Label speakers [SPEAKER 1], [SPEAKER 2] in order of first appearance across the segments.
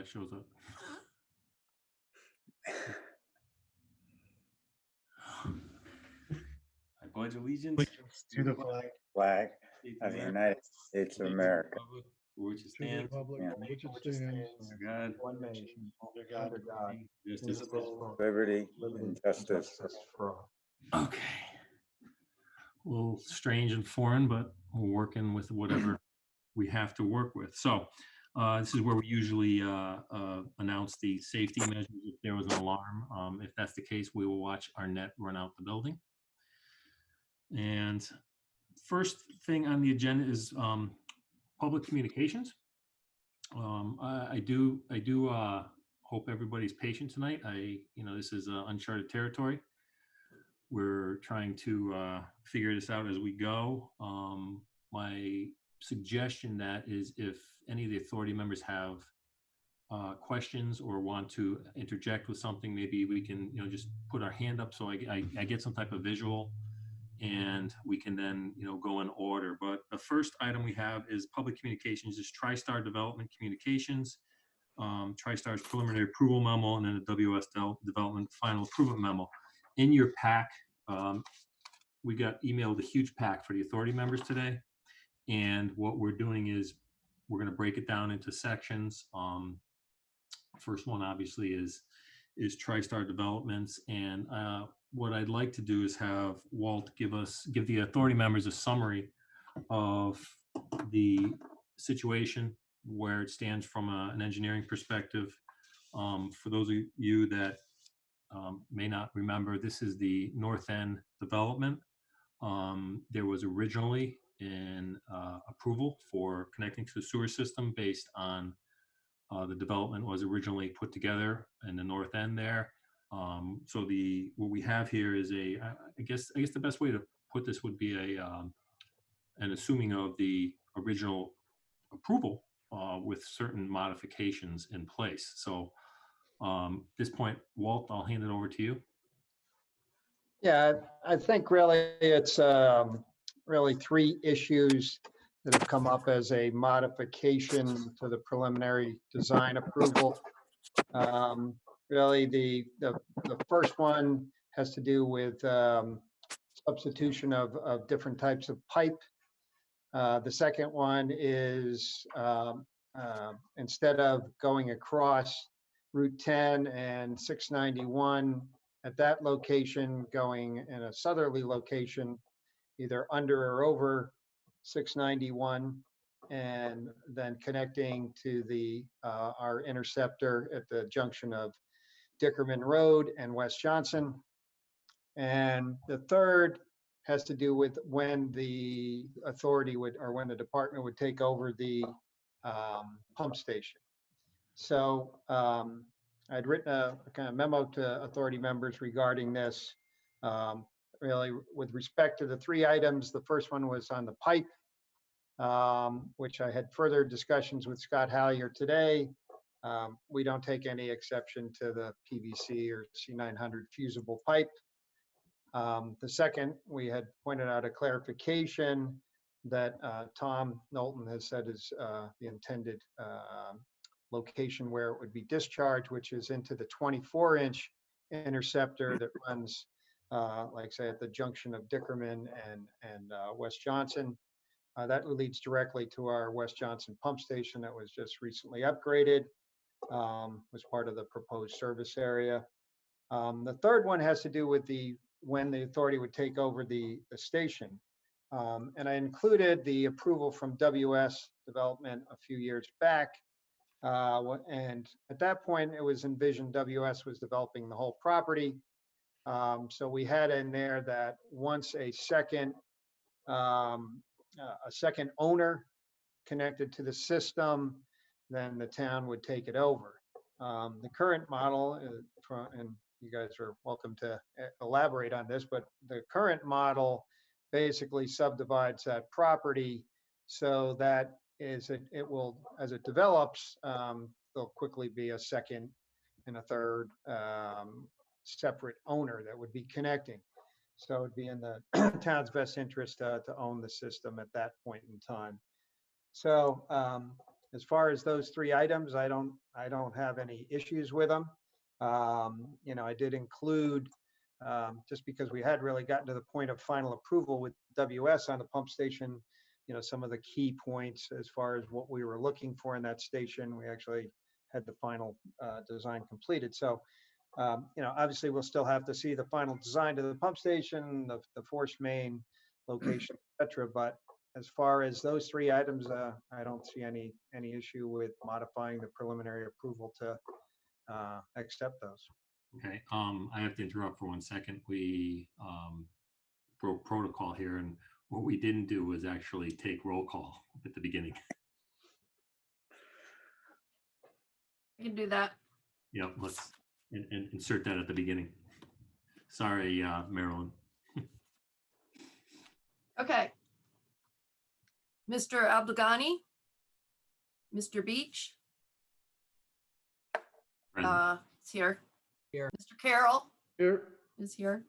[SPEAKER 1] that shows up. I pledge allegiance
[SPEAKER 2] to the flag
[SPEAKER 3] Flag of the United States of America,
[SPEAKER 1] for which it
[SPEAKER 2] to the
[SPEAKER 1] stands,
[SPEAKER 2] republic
[SPEAKER 3] yeah.
[SPEAKER 2] for which it stands,
[SPEAKER 1] under God,
[SPEAKER 2] one nation,
[SPEAKER 4] under God,
[SPEAKER 1] justice.
[SPEAKER 3] Liberty and justice.
[SPEAKER 4] for all.
[SPEAKER 1] Okay. A little strange and foreign, but we're working with whatever we have to work with. So this is where we usually announce the safety measures if there was an alarm. If that's the case, we will watch our net run out the building. And first thing on the agenda is public communications. I do hope everybody's patient tonight. This is uncharted territory. We're trying to figure this out as we go. My suggestion that is if any of the authority members have questions or want to interject with something, maybe we can just put our hand up so I get some type of visual, and we can then go in order. But the first item we have is public communications, is TriStar Development Communications, TriStar's preliminary approval memo, and then the WS Development final approval memo. In your pack, we got emailed a huge pack for the authority members today, and what we're doing is we're going to break it down into sections. First one obviously is TriStar Developments, and what I'd like to do is have Walt give the authority members a summary of the situation, where it stands from an engineering perspective. For those of you that may not remember, this is the North End development. There was originally an approval for connecting to the sewer system based on the development was originally put together in the North End there. So what we have here is I guess the best way to put this would be an assuming of the original approval with certain modifications in place. So at this point, Walt, I'll hand it over to you.
[SPEAKER 4] Yeah, I think really it's really three issues that have come up as a modification to the preliminary design approval. Really, the first one has to do with substitution of different types of pipe. The second one is instead of going across Route 10 and 691 at that location, going in a southerly location, either under or over 691, and then connecting to our interceptor at the junction of Dickerman Road and West Johnson. And the third has to do with when the authority when the department would take over the pump station. So I'd written a kind of memo to authority members regarding this. Really, with respect to the three items, the first one was on the pipe, which I had further discussions with Scott Hallier today. We don't take any exception to the PVC or C900 fusible pipe. The second, we had pointed out a clarification that Tom Knowlton has said is the intended location where it would be discharged, which is into the 24-inch interceptor that runs, like say, at the junction of Dickerman and West Johnson. That leads directly to our West Johnson pump station that was just recently upgraded, was part of the proposed service area. The third one has to do with when the authority would take over the station. And I included the approval from WS Development a few years back. And at that point, it was envisioned WS was developing the whole property. So we had in there that once a second owner connected to the system, then the town would take it over. The current model, and you guys are welcome to elaborate on this, but the current model basically subdivides that property so that it will, as it develops, there'll quickly be a second and a third separate owner that would be connecting. So it'd be in the town's best interest to own the system at that point in time. So as far as those three items, I don't have any issues with them. I did include, just because we had really gotten to the point of final approval with WS on the pump station, some of the key points as far as what we were looking for in that station. We actually had the final design completed. So, obviously we'll still have to see the final design to the pump station, the force main location, et cetera. But as far as those three items, I don't see any issue with modifying the preliminary approval to accept those.
[SPEAKER 1] Okay, I have to interrupt for 1 second. We broke protocol here, and what we didn't do was actually take roll call at the beginning.
[SPEAKER 5] I can do that.
[SPEAKER 1] Yep, let's insert that at the beginning. Sorry, Marilyn.
[SPEAKER 5] Okay. Mr. Abdulghani, Mr. Beach,
[SPEAKER 1] Present.
[SPEAKER 5] is here.
[SPEAKER 2] Here.
[SPEAKER 5] Mr. Carroll
[SPEAKER 2] Here.
[SPEAKER 5] is here.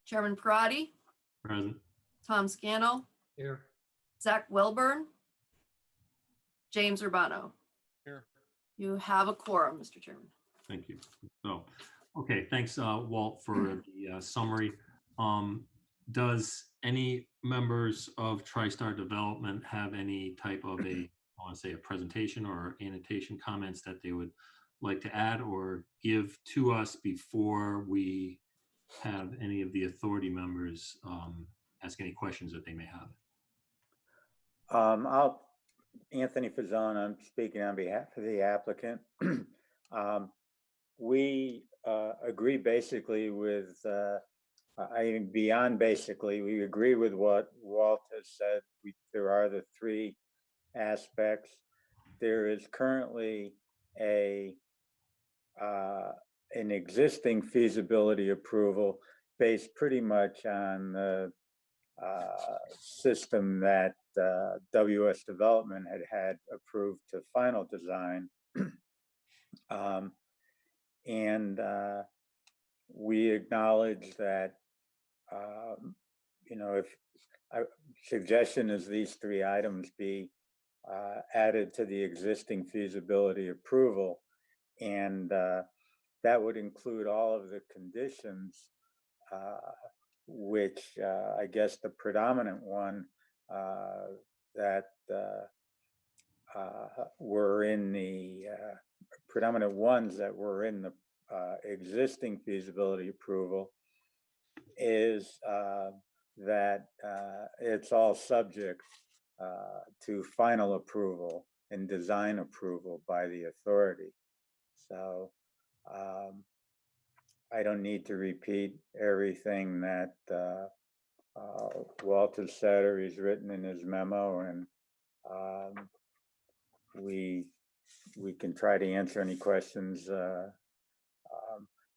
[SPEAKER 5] Chairman Parati,
[SPEAKER 1] Present.
[SPEAKER 5] Tom Scannell,
[SPEAKER 2] Here.
[SPEAKER 5] Zach Welburn, James Urbano.
[SPEAKER 2] Here.
[SPEAKER 5] You have a quorum, Mr. Chairman.
[SPEAKER 1] Thank you. So, okay, thanks, Walt, for the summary. Does any members of TriStar Development have any type of I want to say a presentation or annotation comments that they would like to add or give to us before we have any of the authority members ask any questions that they may have?
[SPEAKER 3] Anthony Fazzone, I'm speaking on behalf of the applicant. We agree basically with, beyond basically, we agree with what Walt has said. There are the three aspects. There is currently an existing feasibility approval based pretty much on the system that WS Development had approved to final design. And we acknowledge that, if suggestion is these three items be added to the existing feasibility approval, and that would include all of the conditions, which I guess the predominant one that were in the predominant ones that were in the existing feasibility approval is that it's all subject to final approval and design approval by the authority. So I don't need to repeat everything that Walter said or he's written in his memo, and we can try to answer any questions.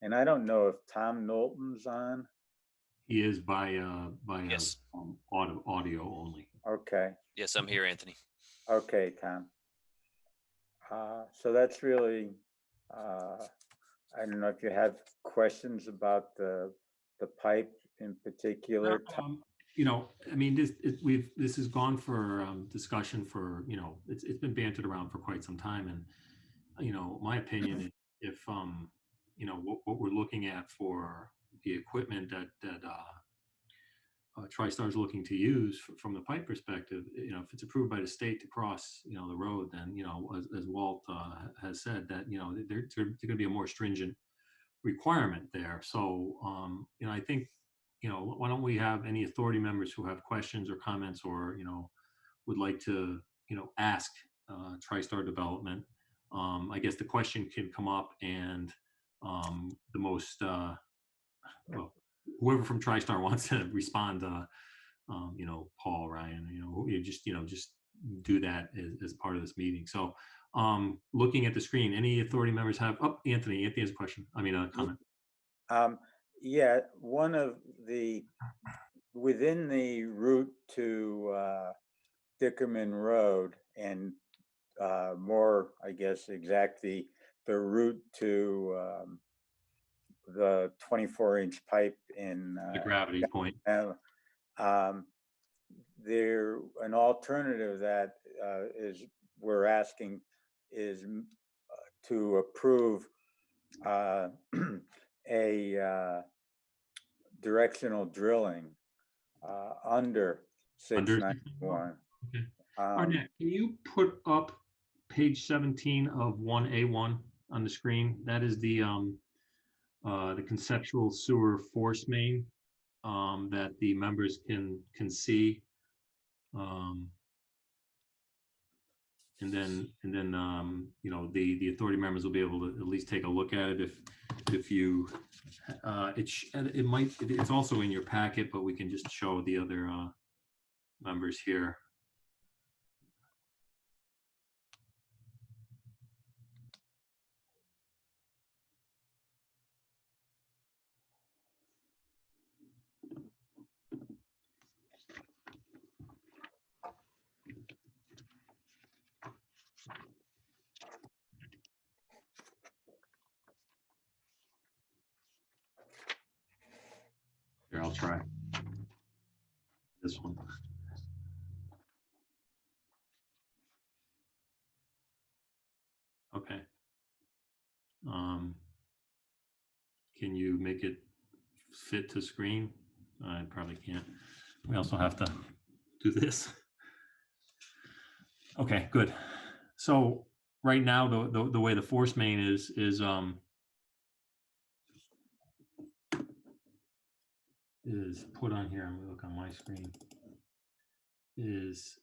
[SPEAKER 3] And I don't know if Tom Knowlton's on.
[SPEAKER 1] He is by
[SPEAKER 6] Yes.
[SPEAKER 1] audio only.
[SPEAKER 3] Okay.
[SPEAKER 6] Yes, I'm here, Anthony.
[SPEAKER 3] Okay, Tom. So that's really, I don't know if you have questions about the pipe in particular.
[SPEAKER 1] This has gone for discussion for, it's been bantered around for quite some time. And, my opinion is if, what we're looking at for the equipment that TriStar is looking to use from the pipe perspective, if it's approved by the state to cross, the road, then, as Walt has said, that, there's going to be a more stringent requirement there. So, I think, why don't we have any authority members who have questions or comments or, would like to, ask TriStar Development. I guess the question can come up, and the most, whoever from TriStar wants to respond, Paul, Ryan, you just do that as part of this meeting. So looking at the screen, any authority members have, Anthony has a question. A comment.
[SPEAKER 3] Yeah, one of within the route to Dickerman Road, and more, I guess, the route to the 24-inch pipe in
[SPEAKER 1] The gravity point.
[SPEAKER 3] There, an alternative that is we're asking is to approve a directional drilling under
[SPEAKER 1] Under
[SPEAKER 3] 691.
[SPEAKER 1] Okay.
[SPEAKER 3] Um,
[SPEAKER 1] Arnett, can you put up page 17 of 1A1 on the screen? That is the conceptual sewer force main that the members can see. And then you know, the authority members will be able to at least take a look at it if you it's also in your packet, but we can just show the other members here. Here, I'll try this one. Okay. Can you make it fit to screen? I probably can't. We also have to do this. Okay, good. So right now, the way the force main is put on here. I'm gonna look on my screen. Is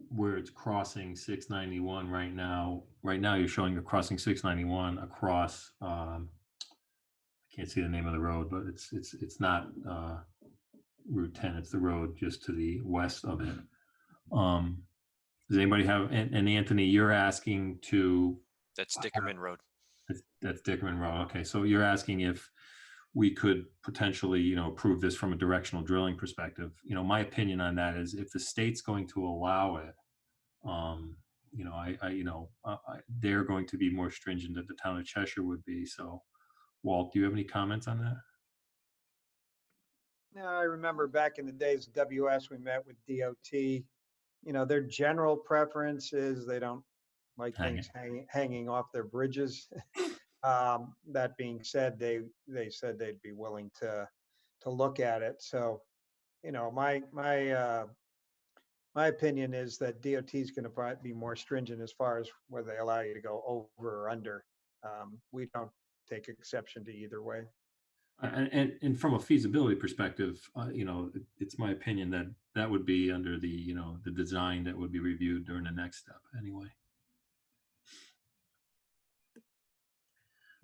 [SPEAKER 1] where it's crossing 691 right now. Right now, you're showing you're crossing 691 across. I can't see the name of the road, but it's not Route 10. It's the road just to the west of it. Does anybody have? And Anthony, you're asking to.
[SPEAKER 6] That's Dickerman Road.
[SPEAKER 1] That's Dickerman Road. Okay, so you're asking if we could potentially, you know, approve this from a directional drilling perspective. You know, my opinion on that is if the state's going to allow it, you know, they're going to be more stringent than the town of Cheshire would be. So, Walt, do you have any comments on that?
[SPEAKER 4] Yeah, I remember back in the days of WS, we met with DOT. You know, their general preference is they don't like things hanging off their bridges. That being said, they said they'd be willing to look at it. So, you know, my opinion is that DOT is going to be more stringent as far as whether they allow you to go over or under. We don't take exception to either way.
[SPEAKER 1] And from a feasibility perspective, you know, it's my opinion that that would be under the, you know, the design that would be reviewed during the next step anyway.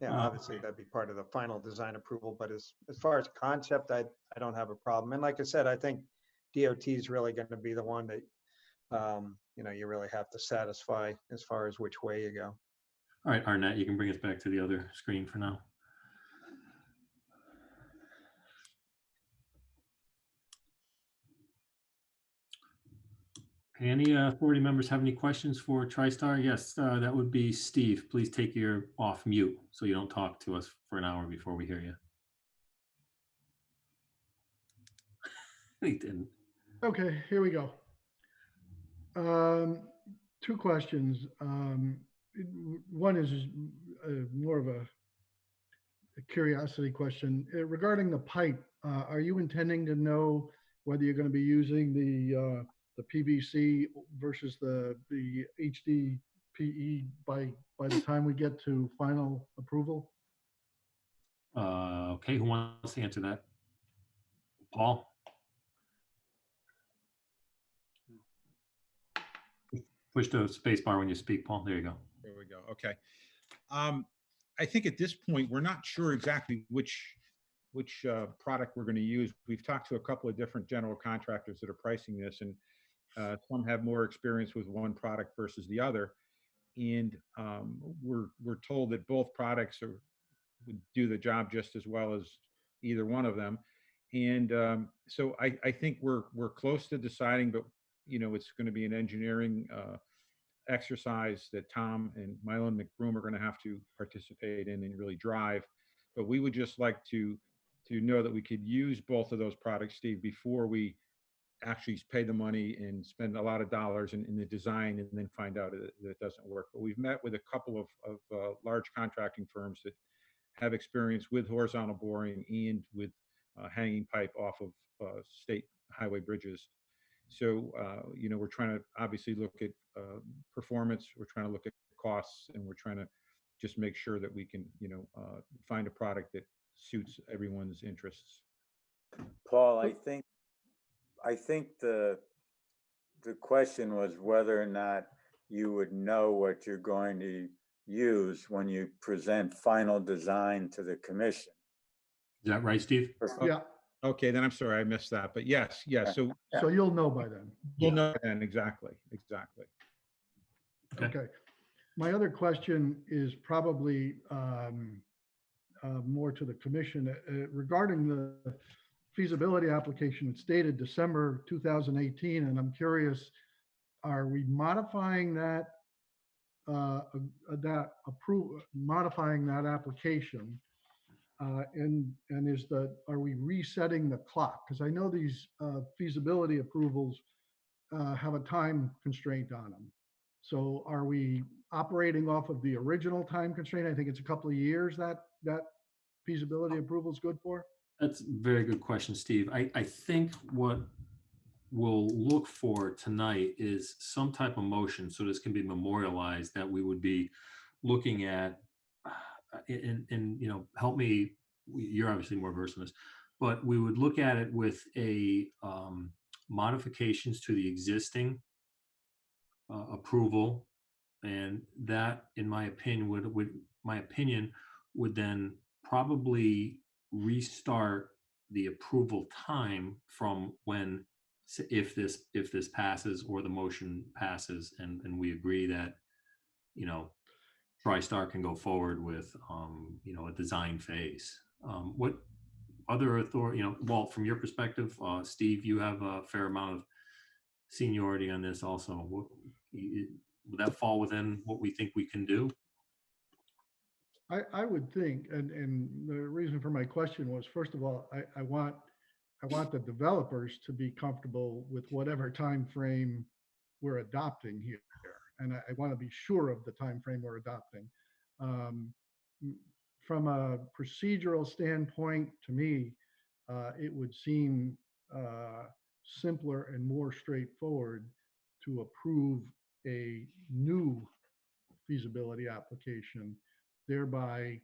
[SPEAKER 4] Yeah, obviously that'd be part of the final design approval, but as far as concept, I don't have a problem. And like I said, I think DOT is really going to be the one that, you know, you really have to satisfy as far as which way you go.
[SPEAKER 1] All right, Arnett, you can bring us back to the other screen for now. Okay, any authority members have any questions for TriStar? Yes, that would be Steve. Please take your off mute so you don't talk to us for an hour before we hear you. He didn't.
[SPEAKER 2] Okay, here we go. Two questions. One is more of a curiosity question. Regarding the pipe, are you intending to know whether you're going to be using the PVC versus the HDPE by the time we get to final approval?
[SPEAKER 1] Okay, who wants to answer that? Paul? Push the space bar when you speak, Paul. There you go.
[SPEAKER 7] There we go. Okay. I think at this point, we're not sure exactly which product we're going to use. We've talked to a couple of different general contractors that are pricing this, and some have more experience with one product versus the other. And we're told that both products would do the job just as well as either one of them. And so I think we're close to deciding, but you know, it's going to be an engineering exercise that Tom and Milo and McBroom are going to have to participate in and really drive. But we would just like to know that we could use both of those products, Steve, before we actually pay the money and spend a lot of dollars in the design and then find out that it doesn't work. But we've met with a couple of large contracting firms that have experience with horizontal boring and with hanging pipe off of state highway bridges. So, we're trying to obviously look at performance, we're trying to look at costs, and we're trying to just make sure that we can, find a product that suits everyone's interests.
[SPEAKER 3] Paul, I think the question was whether or not you would know what you're going to use when you present final design to the commission.
[SPEAKER 1] Is that right, Steve?
[SPEAKER 2] Yeah,
[SPEAKER 7] Okay, then I'm sorry, I missed that. But yes, so
[SPEAKER 2] so you'll know by then.
[SPEAKER 7] we'll know then exactly.
[SPEAKER 1] Okay.
[SPEAKER 2] Okay. My other question is probably more to the commission regarding the feasibility application. It's dated December 2018, and I'm curious, are we modifying that modifying that application? And are we resetting the clock? Because I know these feasibility approvals have a time constraint on them. So are we operating off of the original time constraint? I think it's a couple of years that feasibility approval is good for.
[SPEAKER 1] That's a very good question, Steve. I think what we'll look for tonight is some type of motion, so this can be memorialized, that we would be looking at, and help me, you're obviously more versed in this, but we would look at it with a modifications to the existing approval, and that, in my opinion, would then probably restart the approval time from when, if this passes or the motion passes, and we agree that TriStar can go forward with a design phase. What other authority, Walt, from your perspective, Steve, you have a fair amount of seniority on this also. Would that fall within what we think we can do?
[SPEAKER 2] I would think, and the reason for my question was, first of all, I want the developers to be comfortable with whatever time frame we're adopting here, and I want to be sure of the time frame we're adopting. From a procedural standpoint, to me, it would seem simpler and more straightforward to approve a new feasibility application, thereby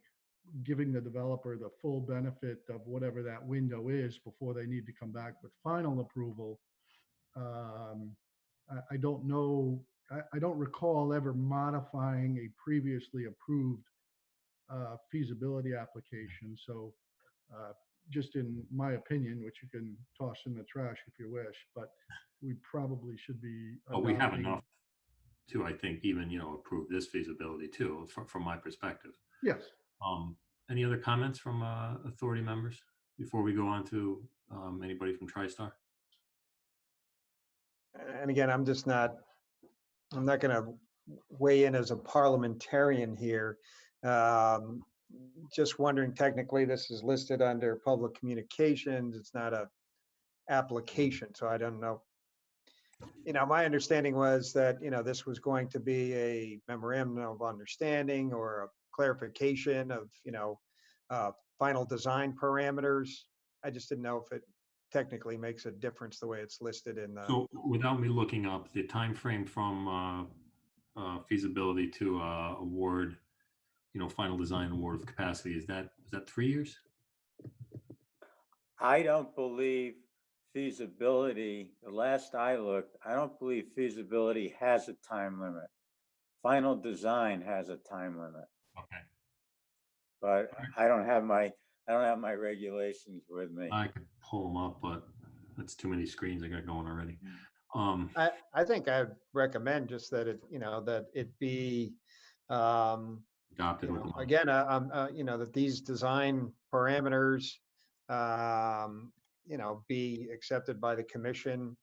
[SPEAKER 2] giving the developer the full benefit of whatever that window is before they need to come back with final approval. I don't know, I don't recall ever modifying a previously approved feasibility application. So just in my opinion, which you can toss in the trash if you wish, but we probably should be.
[SPEAKER 1] But we have
[SPEAKER 2] adopting-
[SPEAKER 1] enough to, I think, even approve this feasibility too, from my perspective.
[SPEAKER 2] Yes.
[SPEAKER 1] Any other comments from authority members before we go on to anybody from TriStar?
[SPEAKER 4] And again, I'm not going to weigh in as a parliamentarian here. Just wondering, technically, this is listed under public communications. It's not a application, so I don't know. My understanding was that, this was going to be a memorandum of understanding or a clarification of, final design parameters. I just didn't know if it technically makes a difference the way it's listed in the.
[SPEAKER 1] So without me looking up the time frame from feasibility to award, final design award of capacity, is that 3 years?
[SPEAKER 3] I don't believe feasibility, the last I looked, I don't believe feasibility has a time limit. Final design has a time limit,
[SPEAKER 1] Okay.
[SPEAKER 3] but I don't have my regulations with me.
[SPEAKER 1] I could pull them up, but that's too many screens I got going already.
[SPEAKER 4] I think I'd recommend just that it be
[SPEAKER 1] Adopted with them.
[SPEAKER 4] again, that these design parameters, be accepted by the commission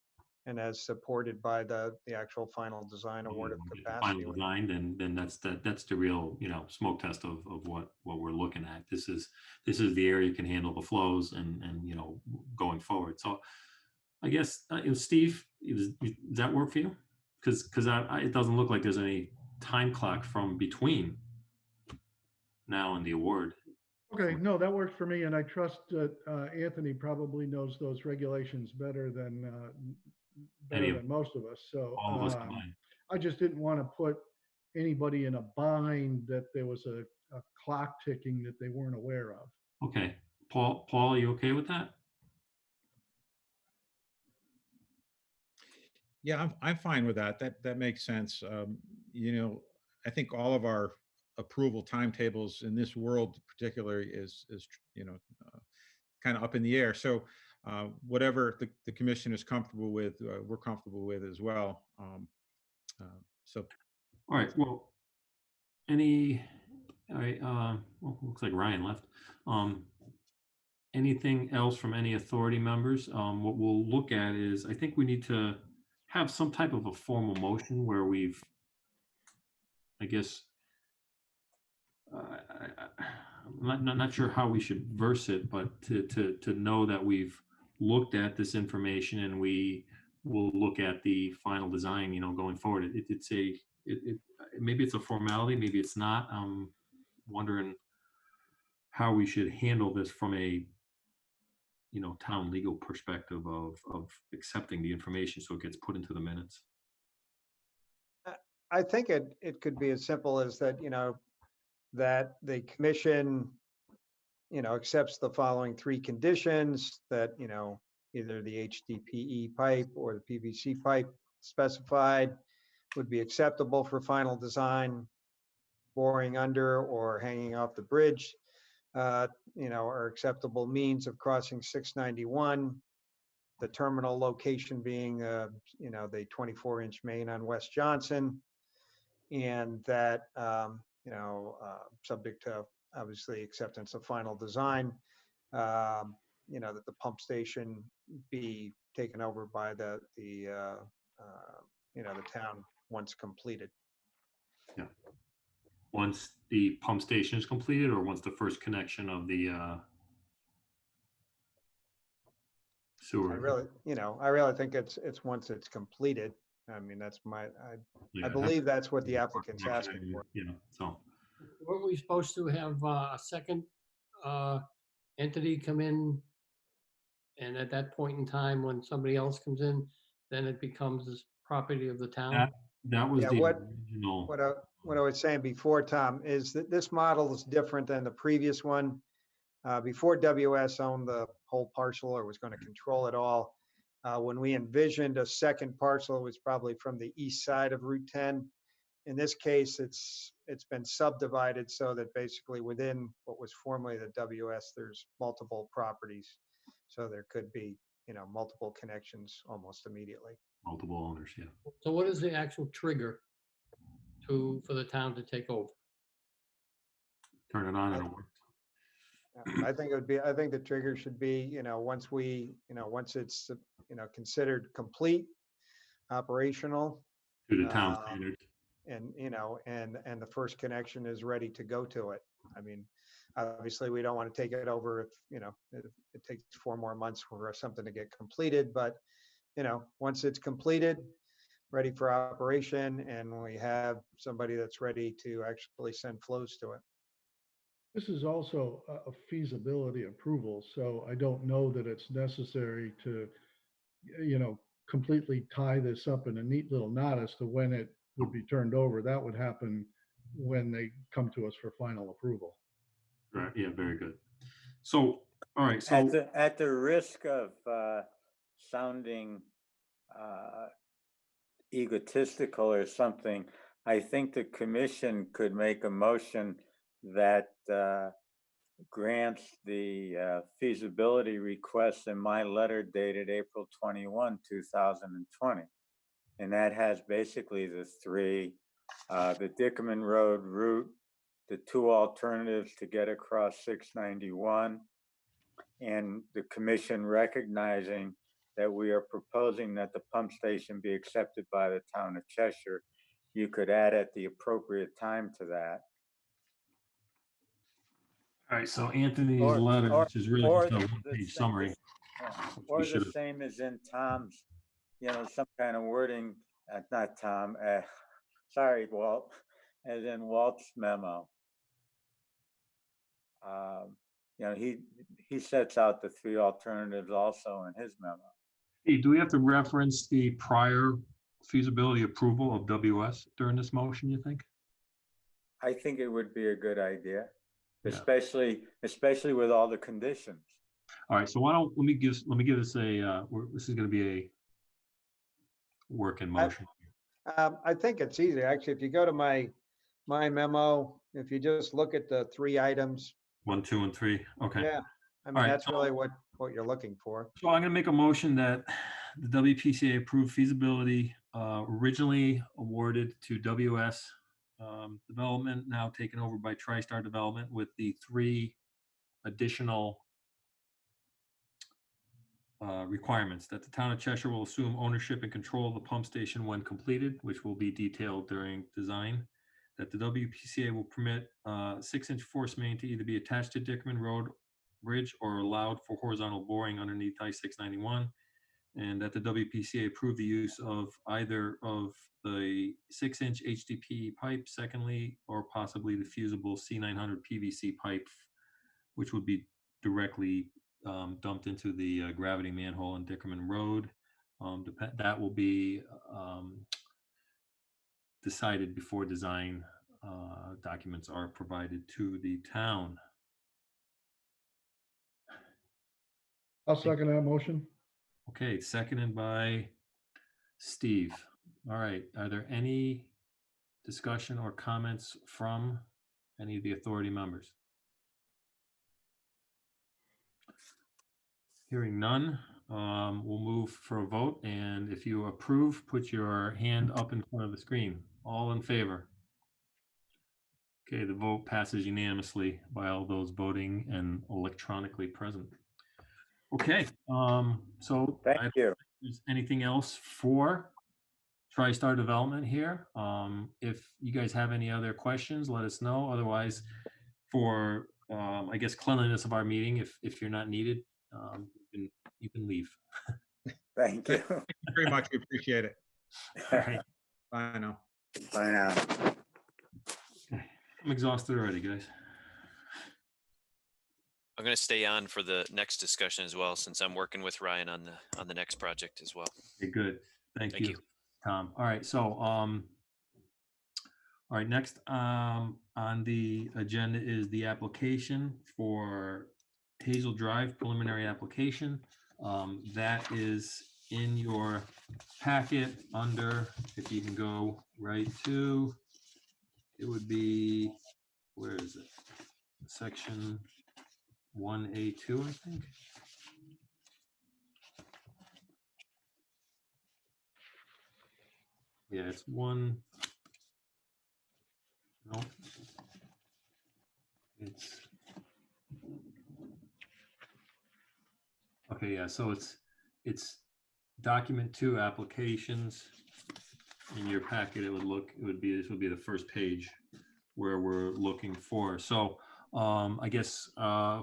[SPEAKER 4] and as supported by the actual final design award of capacity.
[SPEAKER 1] Final design, then that's the real smoke test of what we're looking at. This is the area can handle the flows and going forward. So I guess, Steve, does that work for you? Because it doesn't look like there's any time clock from between now and the award.
[SPEAKER 2] Okay, no, that works for me, and I trust that Anthony probably knows those regulations better than most of us. So
[SPEAKER 1] All of us combined.
[SPEAKER 2] I just didn't want to put anybody in a bind that there was a clock ticking that they weren't aware of.
[SPEAKER 1] Okay, Paul, are you okay with that?
[SPEAKER 7] Yeah, I'm fine with that. That makes sense. I think all of our approval timetables in this world particularly is kind of up in the air. So whatever the commission is comfortable with, we're comfortable with as well. So
[SPEAKER 1] All right, well, all right, well, looks like Ryan left. Anything else from any authority members? What we'll look at is, I think we need to have some type of a formal motion where we've, I guess, I'm not sure how we should verse it, but to know that we've looked at this information and we will look at the final design, going forward. Maybe it's a formality, maybe it's not. I'm wondering how we should handle this from a town legal perspective of accepting the information so it gets put into the minutes.
[SPEAKER 4] I think it could be as simple as that, that the commission, accepts the following 3 conditions, that, either the HDPE pipe or the PVC pipe specified would be acceptable for final design, boring under or hanging off the bridge, are acceptable means of crossing 691, the terminal location being, the 24-inch main on West Johnson, and that, subject to obviously acceptance of final design, that the pump station be taken over by the town once completed.
[SPEAKER 1] Yeah. Once the pump station is completed, or once the first connection of the sewer?
[SPEAKER 4] I really think it's once it's completed. I mean, that's I believe that's what the applicant's asking for.
[SPEAKER 1] So.
[SPEAKER 8] Weren't we supposed to have a second entity come in? And at that point in time, when somebody else comes in, then it becomes property of the town?
[SPEAKER 1] That was the
[SPEAKER 4] what
[SPEAKER 1] original.
[SPEAKER 4] What I was saying before, Tom, is that this model is different than the previous one. Before WS owned the whole parcel or was going to control it all, when we envisioned a second parcel, it was probably from the east side of Route 10. In this case, it's been subdivided so that basically within what was formerly the WS, there's multiple properties. So there could be, multiple connections almost immediately.
[SPEAKER 1] Multiple owners, yeah.
[SPEAKER 8] So what is the actual trigger for the town to take over?
[SPEAKER 1] Turn it on and it works.
[SPEAKER 4] I think the trigger should be, once it's, considered complete, operational.
[SPEAKER 1] To the town standards.
[SPEAKER 4] And, and the first connection is ready to go to it. I mean, obviously we don't want to take it over if, it takes 4 more months for something to get completed, but, once it's completed, ready for operation, and we have somebody that's ready to actually send flows to it.
[SPEAKER 2] This is also a feasibility approval, so I don't know that it's necessary to, completely tie this up in a neat little knot as to when it would be turned over. That would happen when they come to us for final approval.
[SPEAKER 1] Right. Yeah. Very good. So, all right. So
[SPEAKER 3] At the risk of sounding egotistical or something, I think the commission could make a motion that grants the feasibility request in my letter dated April 21, 2020. And that has basically the 3, the Dickerman Road route, the 2 alternatives to get across 691, and the commission recognizing that we are proposing that the pump station be accepted by the town of Cheshire. You could add at the appropriate time to that.
[SPEAKER 1] all right. So Anthony's letter, which is really just a 1-page summary.
[SPEAKER 3] Or the
[SPEAKER 1] should've-
[SPEAKER 3] same as in Tom's, some kind of wording, not Tom, sorry, Walt, as in Walt's memo. He sets out the three alternatives also in his memo.
[SPEAKER 1] Hey, do we have to reference the prior feasibility approval of WS during this motion, you think?
[SPEAKER 3] I think it would be a good idea,
[SPEAKER 1] Yeah.
[SPEAKER 3] especially with all the conditions.
[SPEAKER 1] All right, so why don't, let me give this this is gonna be a working motion.
[SPEAKER 4] I think it's easy. Actually, if you go to my memo, if you just look at the 3 items,
[SPEAKER 1] 1, 2, and 3, okay.
[SPEAKER 4] yeah, I mean,
[SPEAKER 1] All right,
[SPEAKER 4] that's
[SPEAKER 1] so-
[SPEAKER 4] really what you're looking for.
[SPEAKER 1] So I'm gonna make a motion that the WPCA approved feasibility originally awarded to WS Development, now taken over by TriStar Development with the 3 additional requirements: that the town of Cheshire will assume ownership and control of the pump station when completed, which will be detailed during design; that the WPCA will permit 6-inch force main to either be attached to Dickerman Road Bridge or allowed for horizontal boring underneath I-691; and that the WPCA approve the use of either of the 6-inch HDPE pipe, secondly, or possibly the fusible C900 PVC pipe, which would be directly dumped into the gravity manhole on Dickerman Road. That will be decided before design documents are provided to the town.
[SPEAKER 2] I'll second that motion.
[SPEAKER 1] Okay, seconded by Steve. All right, are there any discussion or comments from any of the authority members? Hearing none, we'll move for a vote, and if you approve, put your hand up in front of the screen. All in favor? Okay, the vote passes unanimously by all those voting and electronically present. Okay, so
[SPEAKER 3] Thank you.
[SPEAKER 1] there's anything else for TriStar Development here? If you guys have any other questions, let us know. Otherwise, for I guess cleanliness of our meeting, if you're not needed, you can leave.
[SPEAKER 3] Thank you.
[SPEAKER 7] Thank you very much. We appreciate it.
[SPEAKER 1] All right,
[SPEAKER 7] Bye now.
[SPEAKER 3] Bye now.
[SPEAKER 1] I'm exhausted already, guys.
[SPEAKER 6] I'm going to stay on for the next discussion as well, since I'm working with Ryan on the next project as well.
[SPEAKER 1] Okay, good. Thank
[SPEAKER 6] Thank
[SPEAKER 1] you, Tom. All right, so all right, next on the agenda is the application for Hazel Drive preliminary application. That is in your packet under, if you can go right to, it would be, where is it? Section 1A2, I think. Yeah, it's one. No. It's. Okay, yeah, so it's document 2 applications. In your packet, this would be the first page where we're looking for. So I guess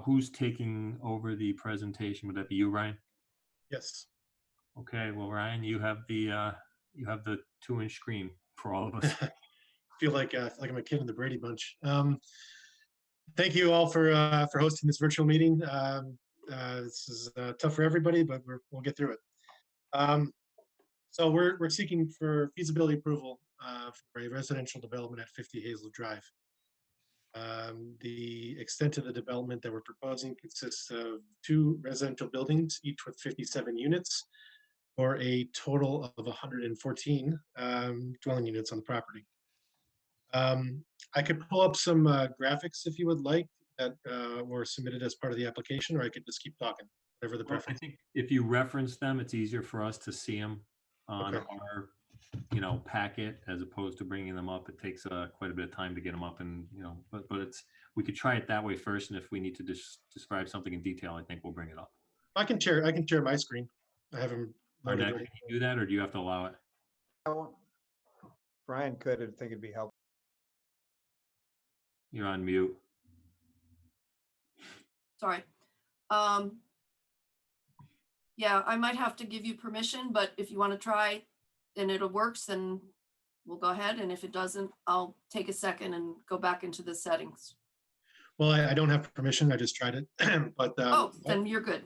[SPEAKER 1] who's taking over the presentation? Would that be you, Ryan?
[SPEAKER 9] Yes.
[SPEAKER 1] Okay, well, Ryan, you have the 2-inch screen for all of us.
[SPEAKER 9] Feel like I'm a kid in the Brady Bunch. Thank you all for hosting this virtual meeting. This is tough for everybody, but we'll get through it. So we're seeking for feasibility approval for a residential development at 50 Hazel Drive. The extent of the development that we're proposing consists of 2 residential buildings, each with 57 units, or a total of 114 dwelling units on the property. I could pull up some graphics if you would like that were submitted as part of the application, or I could just keep talking, whatever the
[SPEAKER 1] Well, I
[SPEAKER 9] preference.
[SPEAKER 1] think if you reference them, it's easier for us to see them on
[SPEAKER 9] Okay.
[SPEAKER 1] our, packet, as opposed to bringing them up. It takes quite a bit of time to get them up, and but we could try it that way first, and if we need to describe something in detail, I think we'll bring it up.
[SPEAKER 9] I can share my screen. I have them loaded
[SPEAKER 1] Can
[SPEAKER 9] already.
[SPEAKER 1] you do that, or do you have to allow it?
[SPEAKER 4] Brian could, I think it'd be helpful.
[SPEAKER 1] You're on mute.
[SPEAKER 5] Sorry. Yeah, I might have to give you permission, but if you want to try and it works, then we'll go ahead. And if it doesn't, I'll take a second and go back into the settings.
[SPEAKER 9] Well, I don't have permission. I just tried it. But
[SPEAKER 5] Oh, then you're good.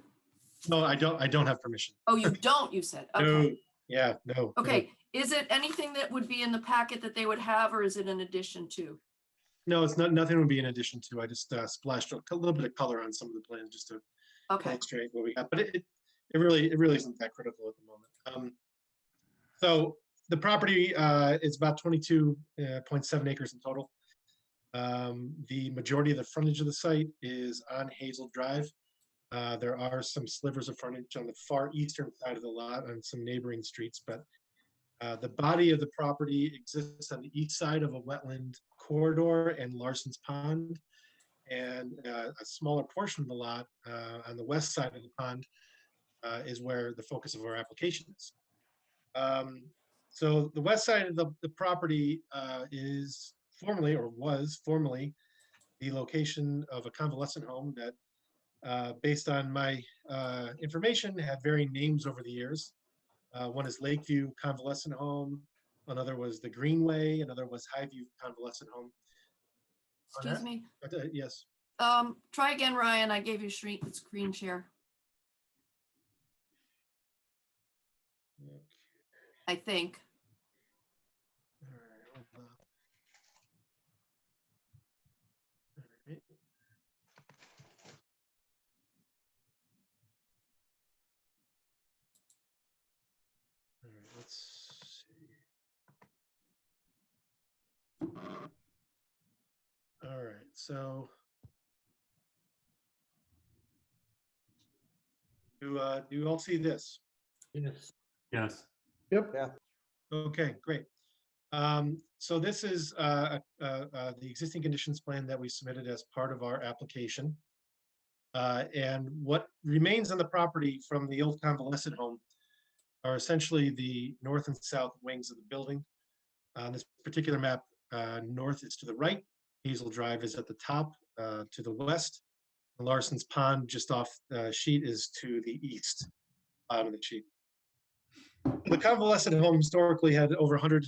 [SPEAKER 9] no, I don't have permission.
[SPEAKER 5] Oh, you don't, you said.
[SPEAKER 9] No.
[SPEAKER 5] Okay.
[SPEAKER 9] Yeah, no.
[SPEAKER 5] Okay. Is it anything that would be in the packet that they would have, or is it in addition to?
[SPEAKER 9] No, it's not. Nothing would be in addition to. I just splashed a little bit of color on some of the plans just to
[SPEAKER 5] Okay.
[SPEAKER 9] illustrate what we got. But it really isn't that critical at the moment. So the property is about 22.7 acres in total. The majority of the frontage of the site is on Hazel Drive. There are some slivers of frontage on the far eastern side of the lot on some neighboring streets, but the body of the property exists on the east side of a wetland corridor and Larson's Pond, and a smaller portion of the lot on the west side of the pond is where the focus of our application is. So the west side of the property is formerly, or was formerly, the location of a convalescent home that, based on my information, had varying names over the years. One is Lakeview Convalescent Home. Another was the Greenway. Another was Highview Convalescent Home.
[SPEAKER 5] Excuse me.
[SPEAKER 9] Yes.
[SPEAKER 5] Try again, Ryan. I gave you screen share. I think.
[SPEAKER 9] All right, hold on. All right. All right, let's see. All right, so do you all see this?
[SPEAKER 8] Yes.
[SPEAKER 1] Yes.
[SPEAKER 2] Yep.
[SPEAKER 9] Okay, great. So this is the existing conditions plan that we submitted as part of our application. And what remains on the property from the old convalescent home are essentially the north and south wings of the building. On this particular map, north is to the right, Hazel Drive is at the top to the west, and Larson's Pond just off sheet is to the east, bottom of the sheet. The convalescent home historically had over 100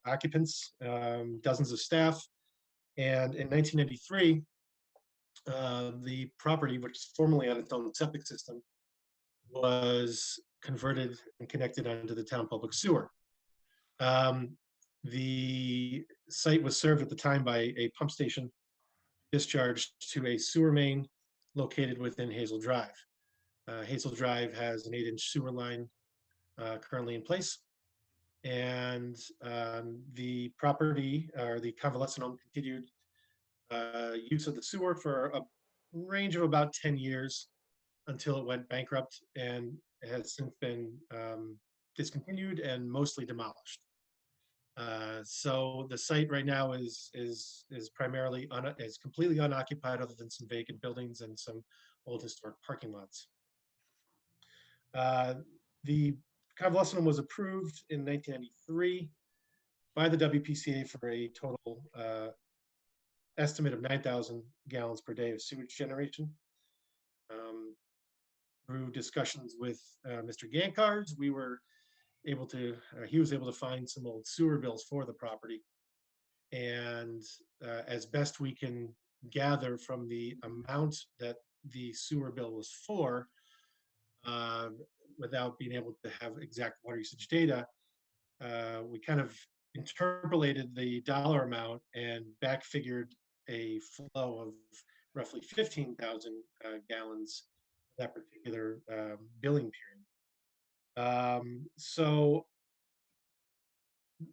[SPEAKER 9] occupants, dozens of staff, and in 1993, the property, which is formerly on its own septic system, was converted and connected onto the town public sewer. The site was served at the time by a pump station discharged to a sewer main located within Hazel Drive. Hazel Drive has an 8-inch sewer line currently in place. And the property, or the convalescent home, continued use of the sewer for a range of about 10 years until it went bankrupt, and has since been discontinued and mostly demolished. So the site right now is primarily is completely unoccupied, other than some vacant buildings and some old historic parking lots. The convalescent home was approved in 1993 by the WPCA for a total estimate of 9,000 gallons per day of sewage generation. Through discussions with Mr. Gankars, we were able to, he was able to find some old sewer bills for the property. And as best we can gather from the amount that the sewer bill was for, without being able to have exact water usage data, we kind of interpolated the dollar amount and back figured a flow of roughly 15,000 gallons that particular billing period. So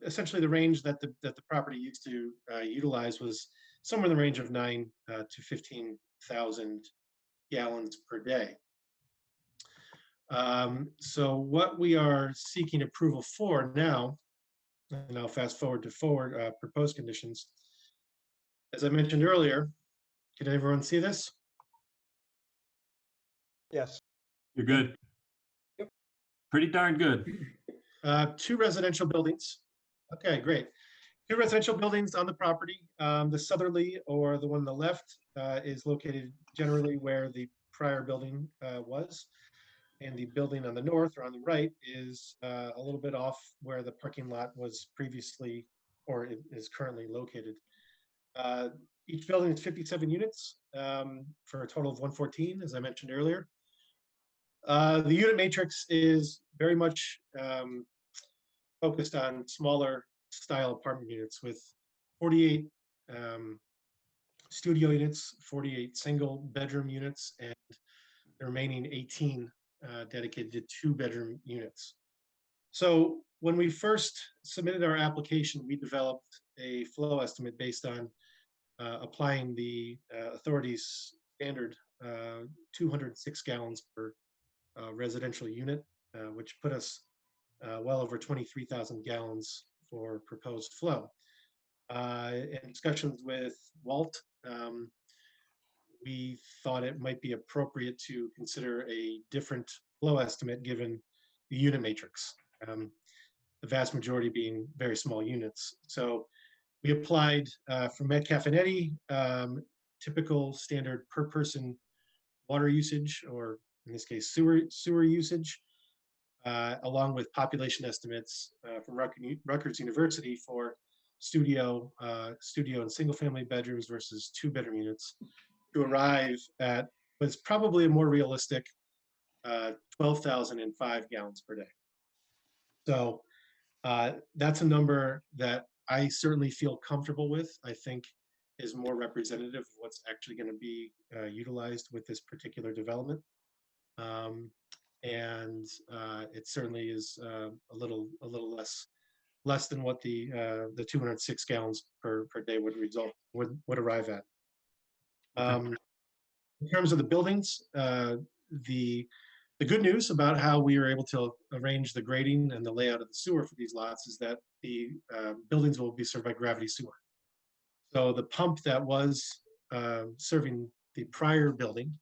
[SPEAKER 9] essentially the range that the property used to utilize was somewhere in the range of 9 to 15,000 gallons per day. So what we are seeking approval for now, and I'll fast forward to proposed conditions. As I mentioned earlier, can everyone see this?
[SPEAKER 4] Yes.
[SPEAKER 1] You're good. Pretty darn good.
[SPEAKER 9] 2 residential buildings. Okay, great. 2 residential buildings on the property. The southerly, or the one on the left, is located generally where the prior building was. And the building on the north or on the right is a little bit off where the parking lot was previously or is currently located. Each building is 57 units for a total of 114, as I mentioned earlier. The unit matrix is very much focused on smaller style apartment units with 48 studio units, 48 single bedroom units, and the remaining 18 dedicated to 2-bedroom units. So when we first submitted our application, we developed a flow estimate based on applying the authority's standard 206 gallons per residential unit, which put us well over 23,000 gallons for proposed flow. In discussions with Walt, we thought it might be appropriate to consider a different flow estimate given the unit matrix, the vast majority being very small units. So we applied for Metcalf and Eddy, typical standard per person water usage, or in this case, sewer usage, along with population estimates from Rutgers University for studio and single family bedrooms versus 2-bedroom units to arrive at what's probably a more realistic 12,005 gallons per day. So that's a number that I certainly feel comfortable with. I think is more representative of what's actually going to be utilized with this particular development. And it certainly is a little less than what the 206 gallons per day would arrive at. In terms of the buildings, the good news about how we were able to arrange the grading and the layout of the sewer for these lots is that the buildings will be served by gravity sewer. So the pump that was serving the prior building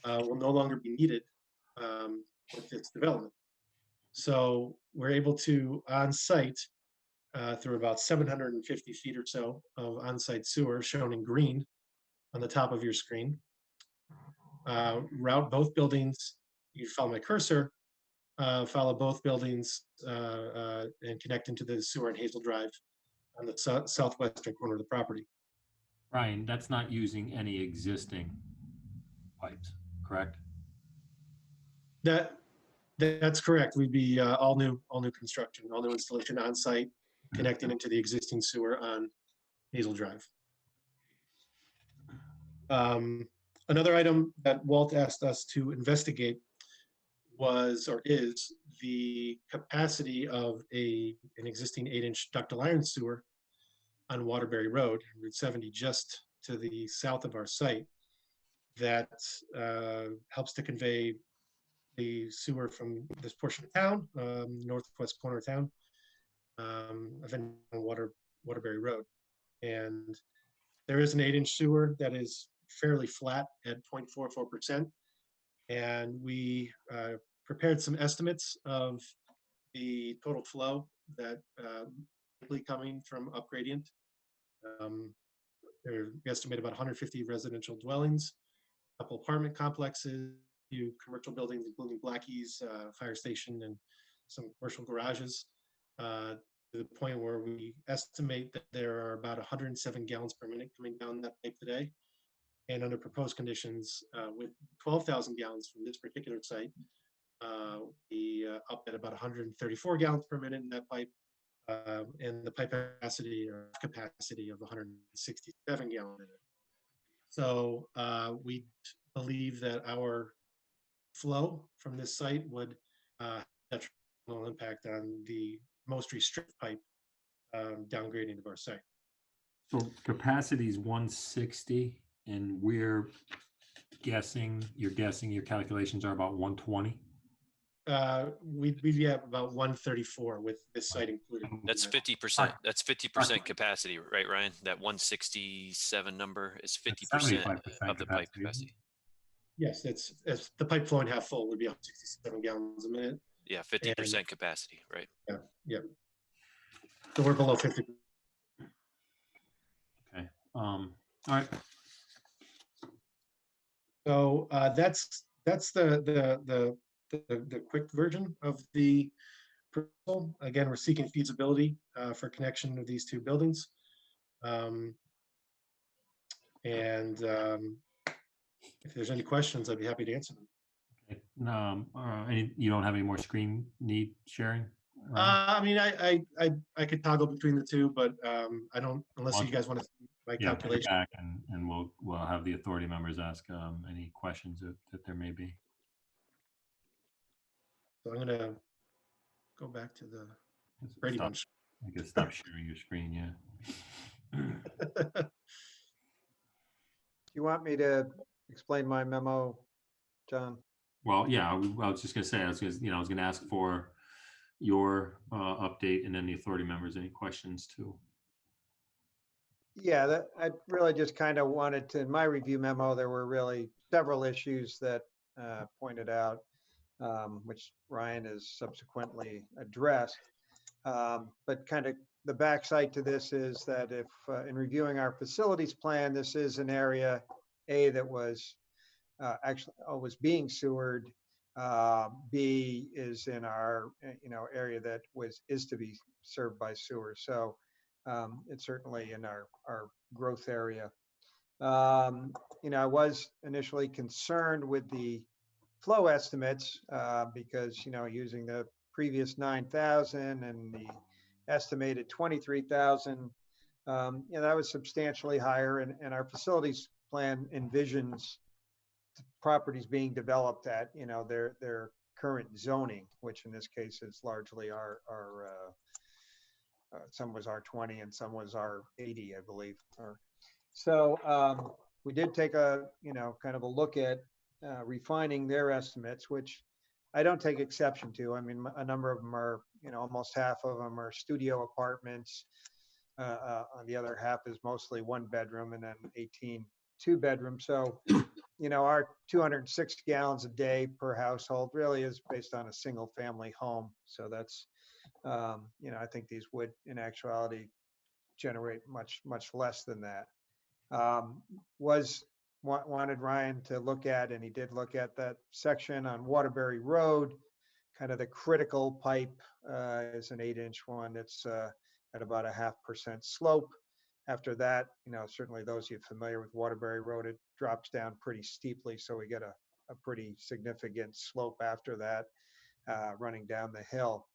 [SPEAKER 9] will no longer be needed with this development. So we're able to on-site through about 750 feet or so of on-site sewer shown in green on the top of your screen. Route both buildings. You follow my cursor, follow both buildings and connect into the sewer and Hazel Drive on the southwestern corner of the property.
[SPEAKER 1] Ryan, that's not using any existing pipes, correct?
[SPEAKER 9] That's correct. We'd be all new construction, all new installation on site, connecting into the existing sewer on Hazel Drive. Another item that Walt asked us to investigate was or is the capacity of an existing 8-inch ductile iron sewer on Waterbury Road, Route 70, just to the south of our site, that helps to convey the sewer from this portion of town, northwest corner of town, on Waterbury Road. And there is an 8-inch sewer that is fairly flat at 0.44%. And we prepared some estimates of the total flow that likely coming from up gradient. We estimate about 150 residential dwellings, a couple apartment complexes, a few commercial buildings, including Blackie's fire station and some commercial garages, to the point where we estimate that there are about 107 gallons per minute coming down that pipe today. And under proposed conditions, with 12,000 gallons from this particular site, we up at about 134 gallons per minute in that pipe, and the pipe capacity of 167 gallons a minute. So we believe that our flow from this site would have a detrimental impact on the most restricted pipe downgrading of our site.
[SPEAKER 1] So capacity is 160, and you're guessing your calculations are about 120?
[SPEAKER 9] We'd be at about 134 with this site included.
[SPEAKER 6] That's 50%. That's 50% capacity, right, Ryan? That 167 number is 50% of the pipe capacity.
[SPEAKER 9] Yes, it's the pipe flowing half full would be 167 gallons a minute.
[SPEAKER 6] Yeah, 50% capacity, right?
[SPEAKER 9] Yeah. So we're below 50.
[SPEAKER 1] Okay. All right.
[SPEAKER 9] So that's the the quick version of the proposal. Again, we're seeking feasibility for connection of these two buildings. If there's any questions, I'd be happy to answer them.
[SPEAKER 1] Okay. You don't have any more screen need sharing?
[SPEAKER 9] I mean, I could toggle between the two, but I don't, unless you guys want to see my
[SPEAKER 1] Yeah, put it
[SPEAKER 9] calculation.
[SPEAKER 1] back and we'll have the authority members ask any questions that there may be.
[SPEAKER 9] So I'm gonna go back to the Brady Bunch.
[SPEAKER 1] I guess stop sharing your screen, yeah.
[SPEAKER 4] Do you want me to explain my memo, John?
[SPEAKER 1] Well, yeah, I was just gonna say, I was gonna ask for your update and then the authority members, any questions too.
[SPEAKER 4] Yeah, I really just kind of wanted to, in my review memo, there were really several issues that pointed out, which Ryan has subsequently addressed. But kind of the backside to this is that if in reviewing our facilities plan, this is an area that was actually was being sewered. B is in our area that is to be served by sewer. So it's certainly in our growth area. I was initially concerned with the flow estimates because using the previous 9,000 and the estimated 23,000, that was substantially higher, and our facilities plan envisions properties being developed at their current zoning, which in this case is largely our some was R20 and some was R80, I believe. So we did take a kind of a look at refining their estimates, which I don't take exception to. I mean, a number of them are, almost half of them are studio apartments. On the other half is mostly 1 bedroom, and then 18 2-bedroom. So, our 206 gallons a day per household really is based on a single family home. So that's, I think these would in actuality generate much less than that. Wanted Ryan to look at, and he did look at that section on Waterbury Road. Kind of the critical pipe is an 8-inch one. It's at about a 0.5% slope. After that, certainly those of you familiar with Waterbury Road, it drops down pretty steeply. So we get a pretty significant slope after that running down the hill.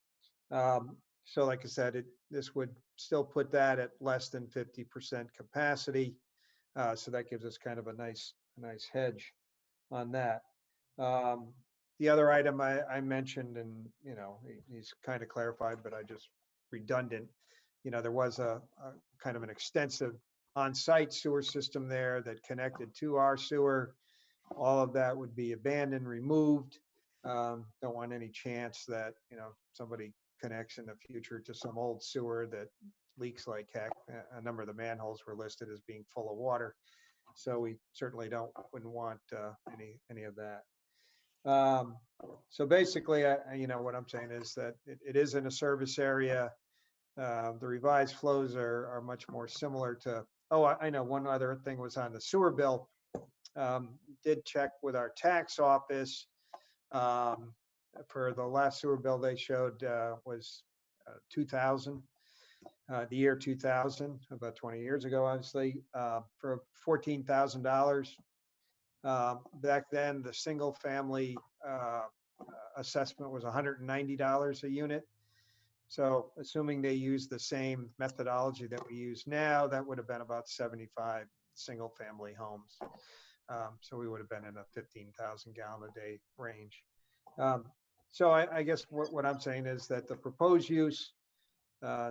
[SPEAKER 4] So like I said, this would still put that at less than 50% capacity. So that gives us kind of a nice hedge on that. The other item I mentioned, and he's kind of clarified, but I just redundant. There was a kind of an extensive on-site sewer system there that connected to our sewer. All of that would be abandoned, removed. Don't want any chance that somebody connects in the future to some old sewer that leaks like heck. A number of the manholes were listed as being full of water, so we certainly wouldn't want any of that. So basically, what I'm saying is that it is in a service area. The revised flows are much more similar to. Oh, I know one other thing was on the sewer bill. Did check with our tax office. For the last sewer bill they showed was 2000. The year 2000, about 20 years ago, obviously, for $14,000. Back then, the single family assessment was $190 a unit. So assuming they use the same methodology that we use now, that would have been about 75 single family homes. So we would have been in a 15,000 gallon a day range. So I guess what I'm saying is that the proposed use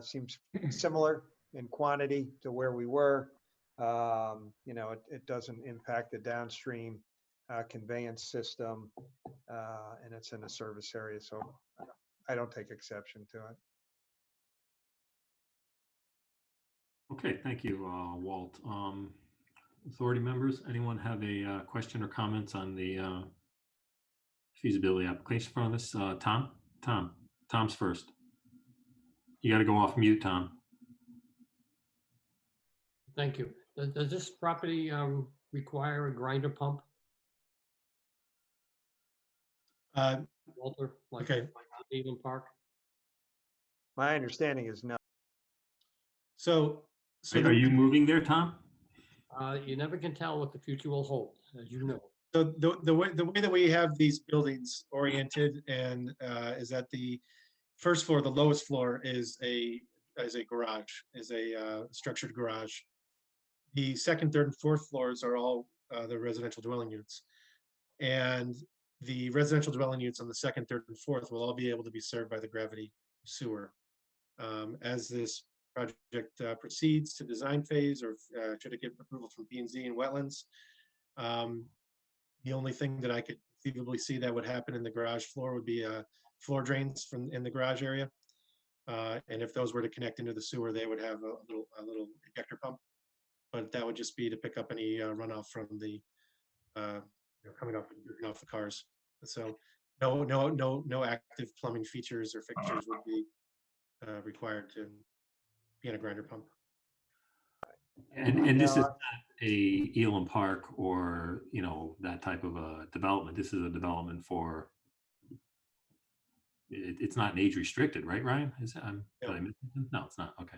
[SPEAKER 4] seems similar in quantity to where we were. It doesn't impact the downstream conveyance system, and it's in a service area, so I don't take exception to it.
[SPEAKER 1] Okay, thank you, Walt. Authority members, anyone have a question or comments on the feasibility application from this? Tom's first. You got to go off mute, Tom.
[SPEAKER 8] Thank you. Does this property require a grinder pump? Walter? Like
[SPEAKER 9] Okay.
[SPEAKER 8] Eaton Park?
[SPEAKER 4] My understanding is no.
[SPEAKER 9] So,
[SPEAKER 1] Are you moving there, Tom?
[SPEAKER 8] You never can tell what the future will hold, as you know.
[SPEAKER 9] so the way that we have these buildings oriented and is that the first floor, the lowest floor is a garage, is a structured garage. The second, third, and fourth floors are all the residential dwelling units. And the residential dwelling units on the second, third, and fourth will all be able to be served by the gravity sewer. As this project proceeds to design phase, or should it get approval from P&Z and wetlands, the only thing that I could conceivably see that would happen in the garage floor would be floor drains from in the garage area. And if those were to connect into the sewer, they would have a little ejector pump. But that would just be to pick up any runoff from the coming off the cars. So no active plumbing features or fixtures would be required to be in a grinder pump.
[SPEAKER 1] And this is not a Elam Park or, you know, that type of a development. This is a development for, it's not an age restricted, right, Ryan? Is it? Did I miss something? No, it's not. Okay.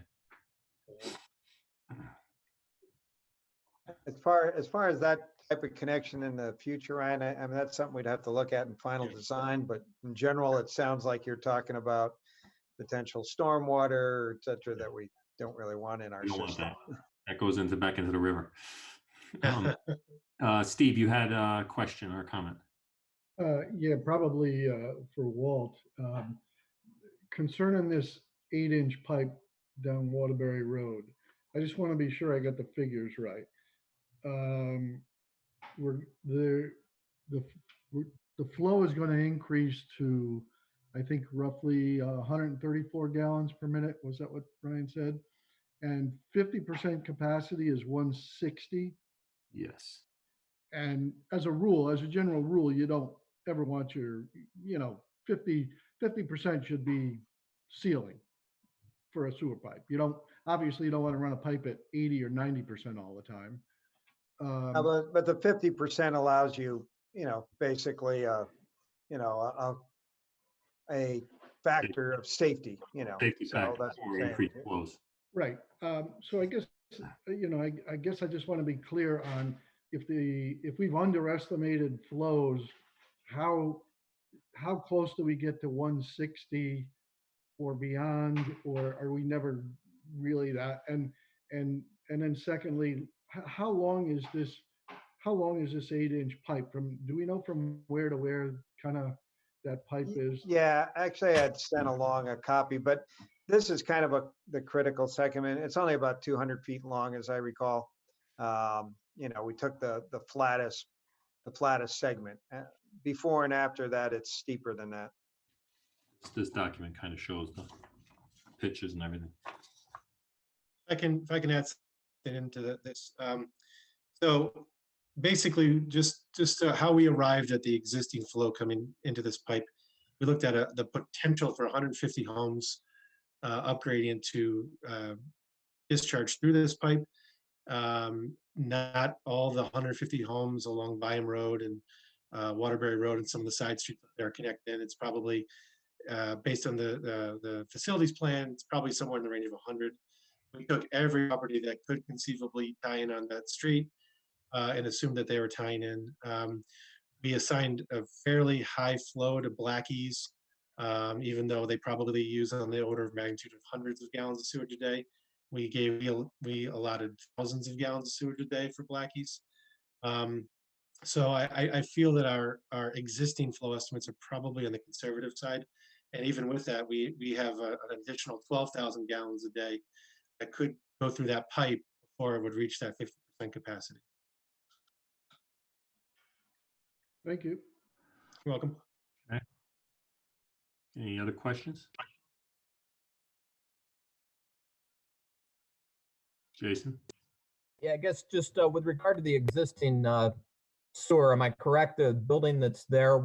[SPEAKER 4] As far as that type of connection in the future, Ryan, I mean, that's something we'd have to look at in final design, but in general, it sounds like you're talking about potential stormwater, et cetera, that we don't really want in our
[SPEAKER 1] We don't want
[SPEAKER 4] system.
[SPEAKER 1] that goes back into the river. Steve, you had a question or a comment?
[SPEAKER 2] Yeah, probably for Walt. Concerning this 8-inch pipe down Waterbury Road, I just want to be sure I got the figures right. The flow is going to increase to, I think, roughly 134 gallons per minute. Was that what Brian said? And 50% capacity is 160.
[SPEAKER 1] Yes.
[SPEAKER 2] And as a rule, as a general rule, you don't ever want your, 50% should be ceiling for a sewer pipe. Obviously you don't want to run a pipe at 80 or 90% all the time.
[SPEAKER 4] But the 50% allows you, basically, a factor of safety,
[SPEAKER 1] Safety
[SPEAKER 4] so
[SPEAKER 1] factor
[SPEAKER 4] that's
[SPEAKER 1] or increased flows.
[SPEAKER 2] Right. So I guess, I guess I just want to be clear on if we've underestimated flows, how close do we get to 160 or beyond, or are we never really that? And then secondly, how long is this 8-inch pipe do we know from where to where kind of that pipe is?
[SPEAKER 4] Yeah, actually, I'd sent along a copy, but this is kind of the critical segment. It's only about 200 feet long, as I recall. We took the flattest segment. Before and after that, it's steeper than that.
[SPEAKER 1] This document kind of shows the pictures and everything.
[SPEAKER 9] If I can add something into this. So basically, just how we arrived at the existing flow coming into this pipe. We looked at the potential for 150 homes upgrading to discharge through this pipe. Not all the 150 homes along Byam Road and Waterbury Road and some of the side streets that are connected. It's probably based on the facilities plan, it's probably somewhere in the range of 100. We took every property that could conceivably tie in on that street and assumed that they were tying in. We assigned a fairly high flow to Blackies, even though they probably use on the order of magnitude of hundreds of gallons of sewage a day. We allotted thousands of gallons of sewage a day for Blackies. So I feel that our existing flow estimates are probably on the conservative side. And even with that, we have an additional 12,000 gallons a day that could go through that pipe before it would reach that 50% capacity.
[SPEAKER 2] Thank you.
[SPEAKER 9] You're welcome.
[SPEAKER 1] Okay. Any other questions? Jason?
[SPEAKER 10] Yeah, I guess just with regard to the existing sewer, am I correct? The building that's there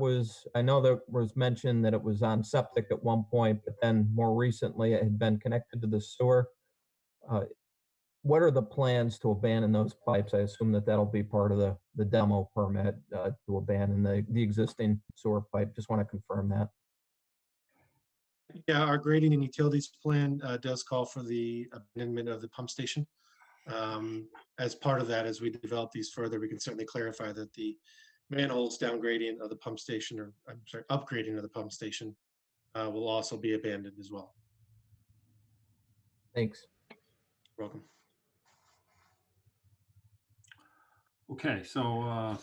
[SPEAKER 10] I know there was mentioned that it was on septic at one point, but then more recently it had been connected to the sewer. what are the plans to abandon those pipes? I assume that that'll be part of the demo permit to abandon the existing sewer pipe. Just want to confirm that.
[SPEAKER 9] Yeah, our grading and utilities plan does call for the abandonment of the pump station. As part of that, as we develop these further, we can certainly clarify that the manholes downgrading of the pump station, or I'm sorry, upgrading of the pump station will also be abandoned as well.
[SPEAKER 10] Thanks.
[SPEAKER 9] Welcome.
[SPEAKER 1] Okay, so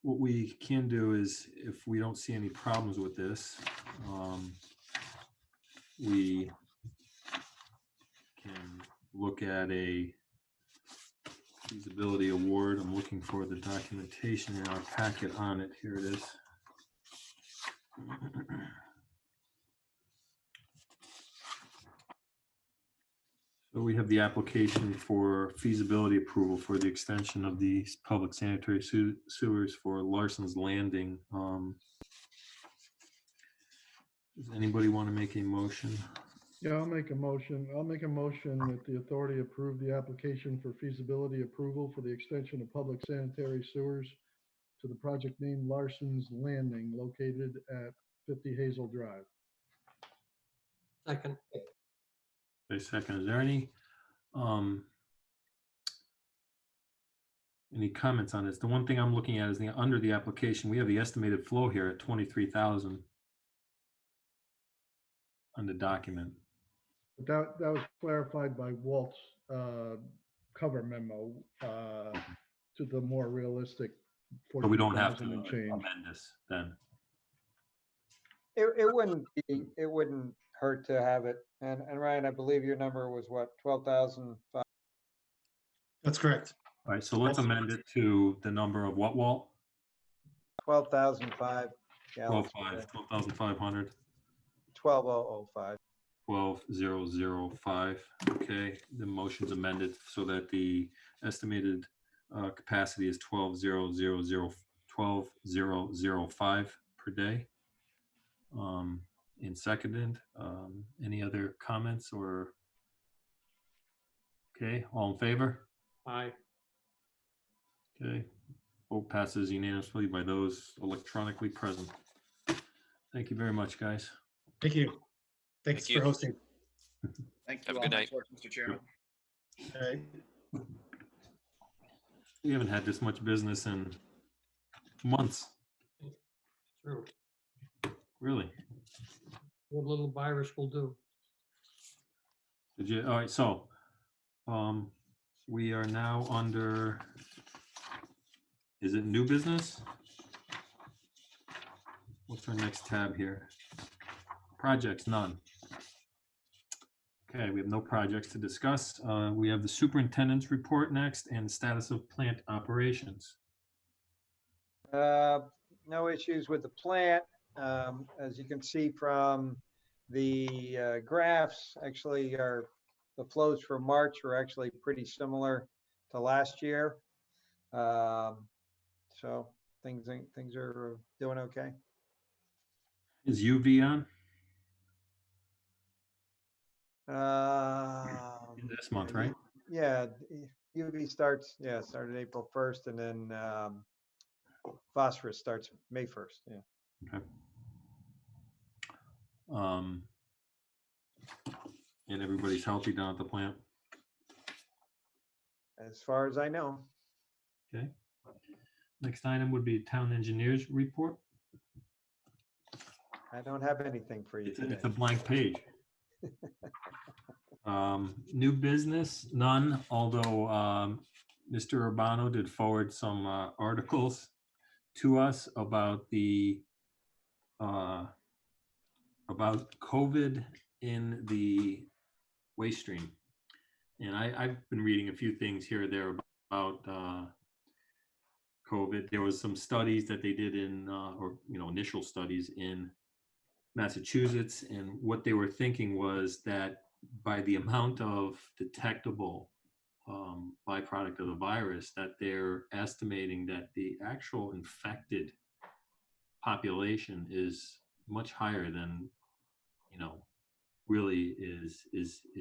[SPEAKER 1] what we can do is, if we don't see any problems with this, we can look at a feasibility award. I'm looking for the documentation in our packet on it. Here it is. So we have the application for feasibility approval for the extension of the public sanitary sewers for Larson's Landing. Does anybody want to make a motion?
[SPEAKER 2] Yeah, I'll make a motion. I'll make a motion that the authority approve the application for feasibility approval for the extension of public sanitary sewers to the project named Larson's Landing located at 50 Hazel Drive.
[SPEAKER 8] Second.
[SPEAKER 1] Okay, second. Is there any comments on this? The one thing I'm looking at is under the application, we have the estimated flow here at 23,000 on the document.
[SPEAKER 2] But that was clarified by Walt's cover memo to the more realistic.
[SPEAKER 1] But we don't have to
[SPEAKER 2] 14,000 and change.
[SPEAKER 1] amend this then.
[SPEAKER 4] It wouldn't hurt to have it. And Ryan, I believe your number was what, 12,005?
[SPEAKER 9] That's correct.
[SPEAKER 1] All right, so let's amend it to the number of what, Walt?
[SPEAKER 4] 12,005 gallons.
[SPEAKER 1] 12,500.
[SPEAKER 4] 12,005.
[SPEAKER 1] 12,005. Okay, the motion's amended so that the estimated capacity is 12,005 per day. And seconded. Any other comments or? Okay, all in favor?
[SPEAKER 8] Aye.
[SPEAKER 1] Okay, vote passes unanimously by those electronically present. Thank you very much, guys.
[SPEAKER 9] Thank you. Thanks
[SPEAKER 6] Thank you.
[SPEAKER 9] for hosting.
[SPEAKER 11] Thank
[SPEAKER 6] Have
[SPEAKER 11] you
[SPEAKER 6] a
[SPEAKER 11] all.
[SPEAKER 6] good
[SPEAKER 11] Nice
[SPEAKER 6] night.
[SPEAKER 11] work, Mr. Chairman.
[SPEAKER 9] All right.
[SPEAKER 1] We haven't had this much business in months,
[SPEAKER 8] True.
[SPEAKER 1] really.
[SPEAKER 8] What little virus will do.
[SPEAKER 1] Did you? All right, so we are now under, is it new business? What's our next tab here? Projects, none. Okay, we have no projects to discuss. We have the superintendent's report next and the status of plant operations.
[SPEAKER 4] No issues with the plant. As you can see from the graphs, actually the flows for March are actually pretty similar to last year. So things are doing okay.
[SPEAKER 1] Is UV on? In this month, right?
[SPEAKER 4] Yeah, UV started April 1st, and then phosphorus starts May 1st. Yeah.
[SPEAKER 1] Okay. And everybody's healthy down at the plant?
[SPEAKER 4] As far as I know.
[SPEAKER 1] Okay. Next item would be town engineers report.
[SPEAKER 4] I don't have anything for you today.
[SPEAKER 1] It's a blank page. New business, none, although Mr. Urbano did forward some articles to us about about COVID in the waste stream. And I've been reading a few things here or there about COVID. There was some studies that they did in, initial studies in Massachusetts, and what they were thinking was that by the amount of detectable byproduct of the virus, that they're estimating that the actual infected population is much higher than, really is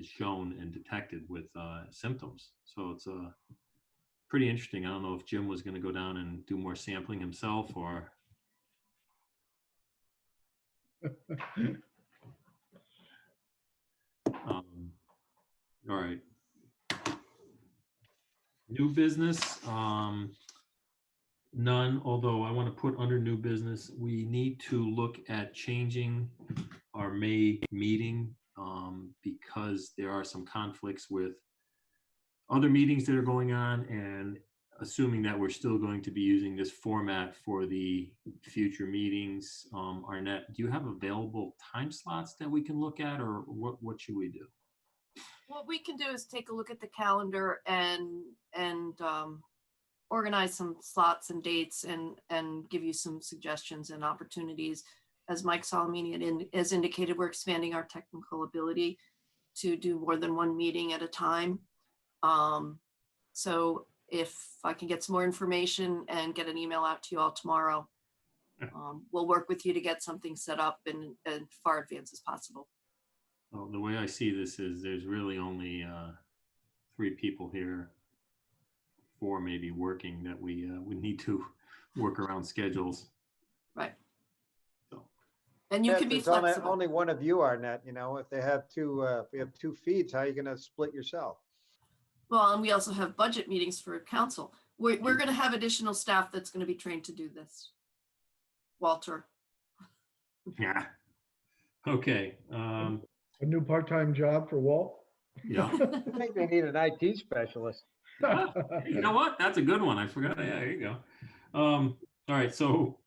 [SPEAKER 1] shown and detected with symptoms. So it's pretty interesting. I don't know if Jim was going to go down and do more sampling himself or. All right. New business, none, although I want to put under new business, we need to look at changing our May meeting because there are some conflicts with other meetings that are going on, and assuming that we're still going to be using this format for the future meetings. Arnett, do you have available time slots that we can look at, or what should we do?
[SPEAKER 5] What we can do is take a look at the calendar and organize some slots and dates and give you some suggestions and opportunities. As Mike Salamini has indicated, we're expanding our technical ability to do more than one meeting at a time. So if I can get some more information and get an email out to you all tomorrow, we'll work with you to get something set up in far advance as possible.
[SPEAKER 1] Well, the way I see this is there's really only 3 people here, 4 maybe working, that we need to work around schedules.
[SPEAKER 5] Right. So. And you can be flexible.
[SPEAKER 4] Only one of you, Arnett. If they have if we have 2 feeds, how are you going to split yourself?
[SPEAKER 5] Well, and we also have budget meetings for council. We're going to have additional staff that's going to be trained to do this. Walter.
[SPEAKER 1] Yeah. Okay.
[SPEAKER 2] A new part-time job for Walt?
[SPEAKER 1] Yeah.
[SPEAKER 4] I think they need an IT specialist.
[SPEAKER 1] You know what? That's a good one. I forgot. Yeah, there you go. All right. So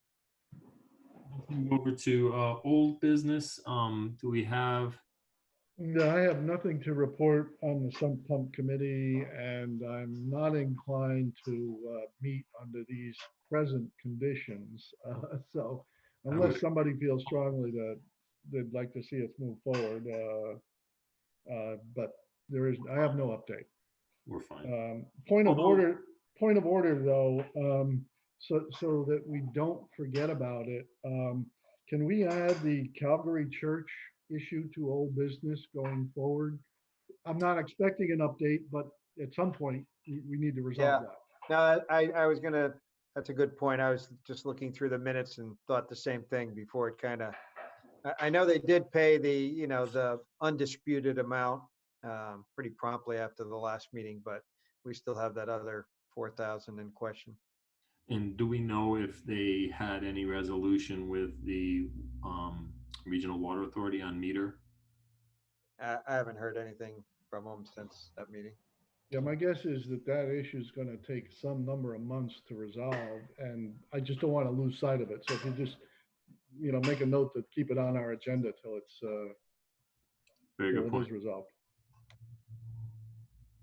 [SPEAKER 1] move over to old business. Do we have?
[SPEAKER 2] No, I have nothing to report on the sump pump committee, and I'm not inclined to meet under these present conditions. So unless somebody feels strongly that they'd like to see us move forward, but I have no update.
[SPEAKER 1] We're fine.
[SPEAKER 2] Point of order though, so that we don't forget about it. Can we add the Calgary Church issue to old business going forward? I'm not expecting an update, but at some point we need to resolve that.
[SPEAKER 4] No, I was gonna, that's a good point. I was just looking through the minutes and thought the same thing before it kind of, I know they did pay the, the undisputed amount pretty promptly after the last meeting, but we still have that other 4,000 in question.
[SPEAKER 1] And do we know if they had any resolution with the Regional Water Authority on meter?
[SPEAKER 4] I haven't heard anything from them since that meeting.
[SPEAKER 2] Yeah, my guess is that issue is going to take some number of months to resolve, and I just don't want to lose sight of it. So if you just, make a note to keep it on our agenda till it's
[SPEAKER 1] Very good point.
[SPEAKER 2] It is resolved.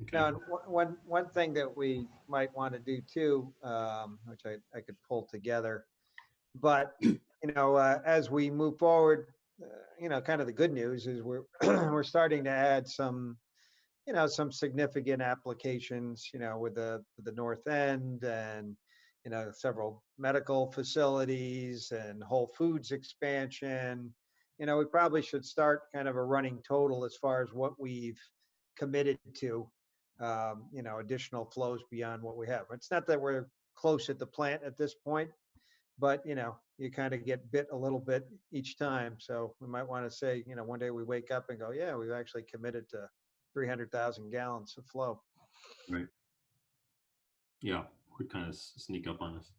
[SPEAKER 4] Okay. Now, one thing that we might want to do too, which I could pull together, but as we move forward, kind of the good news is we're we're starting to add some significant applications, with the North End and several medical facilities and Whole Foods expansion. We probably should start kind of a running total as far as what we've committed to. Additional flows beyond what we have. It's not that we're close at the plant at this point, but you kind of get bit a little bit each time. So we might want to say, one day we wake up and go, yeah, we've actually committed to 300,000 gallons of flow.
[SPEAKER 1] Right. Yeah, would kind of sneak up on us,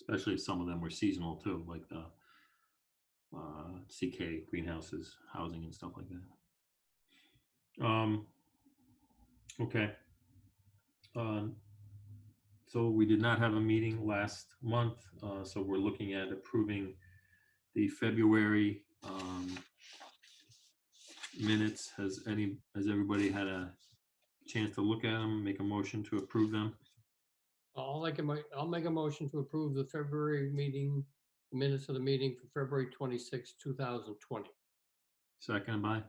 [SPEAKER 1] especially if some of them were seasonal too, like the CK greenhouses, housing and stuff like that. Okay. So we did not have a meeting last month, so we're looking at approving the February minutes. Has everybody had a chance to look at them, make a motion to approve them?
[SPEAKER 8] I'll make a motion to approve the February meeting, minutes of the meeting for February 26, 2020.
[SPEAKER 1] Second by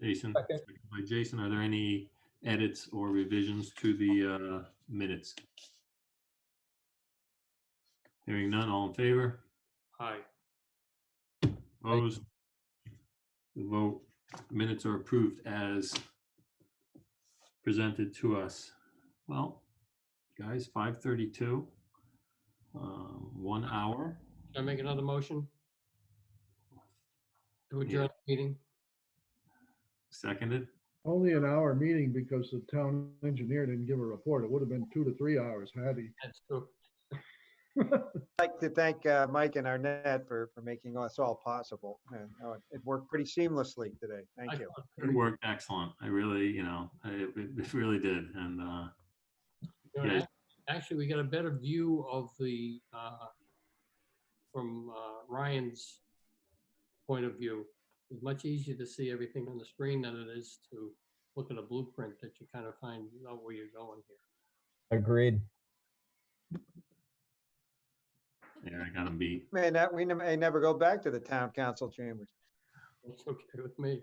[SPEAKER 1] Jason.
[SPEAKER 10] Second.
[SPEAKER 1] Second by Jason. Are there any edits or revisions to the minutes? Hearing none, all in favor?
[SPEAKER 8] Aye.
[SPEAKER 1] Opposed? The vote, minutes are approved as presented to us. Well, guys, 5:32, 1 hour.
[SPEAKER 8] Can I make another motion? To adjourn the meeting?
[SPEAKER 1] Seconded.
[SPEAKER 2] Only an hour meeting because the town engineer didn't give a report. It would have been 2 to 3 hours had he.
[SPEAKER 8] That's true.
[SPEAKER 4] I'd like to thank Mike and Arnett for making us all possible. And it worked pretty seamlessly today. Thank you.
[SPEAKER 1] It worked excellent. I really, it really did. And
[SPEAKER 8] You know,
[SPEAKER 1] yeah.
[SPEAKER 8] Actually, we got a better view of the, from Ryan's point of view. It's much easier to see everything on the screen than it is to look at a blueprint that you kind of find out where you're going here.
[SPEAKER 10] Agreed.
[SPEAKER 1] Yeah, I gotta be.
[SPEAKER 4] We may never go back to the town council chambers.
[SPEAKER 8] It's okay with me.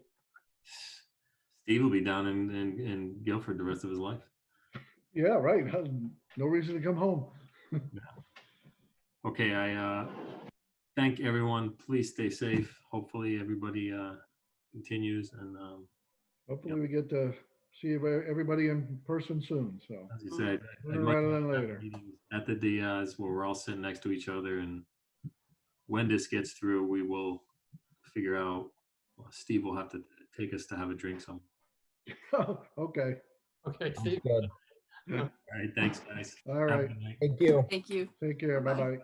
[SPEAKER 1] Steve will be down in Guilford the rest of his life.
[SPEAKER 2] Yeah, right. No reason to come home.
[SPEAKER 1] Okay, I thank everyone. Please stay safe. Hopefully everybody continues, and
[SPEAKER 2] Hopefully we get to see everybody in person soon. So
[SPEAKER 1] as you said,
[SPEAKER 2] sooner rather than later.
[SPEAKER 1] at the Diaz where we're all sitting next to each other, and when this gets through, we will figure out. Steve will have to take us to have a drink some.
[SPEAKER 2] Okay.
[SPEAKER 8] Okay, Steve.
[SPEAKER 10] Good.
[SPEAKER 1] All right, thanks, guys.
[SPEAKER 2] All
[SPEAKER 1] Have a
[SPEAKER 2] right.
[SPEAKER 1] good night.
[SPEAKER 10] Thank you.
[SPEAKER 5] Thank you.
[SPEAKER 2] Take care.
[SPEAKER 5] Bye-bye.
[SPEAKER 2] Bye-bye.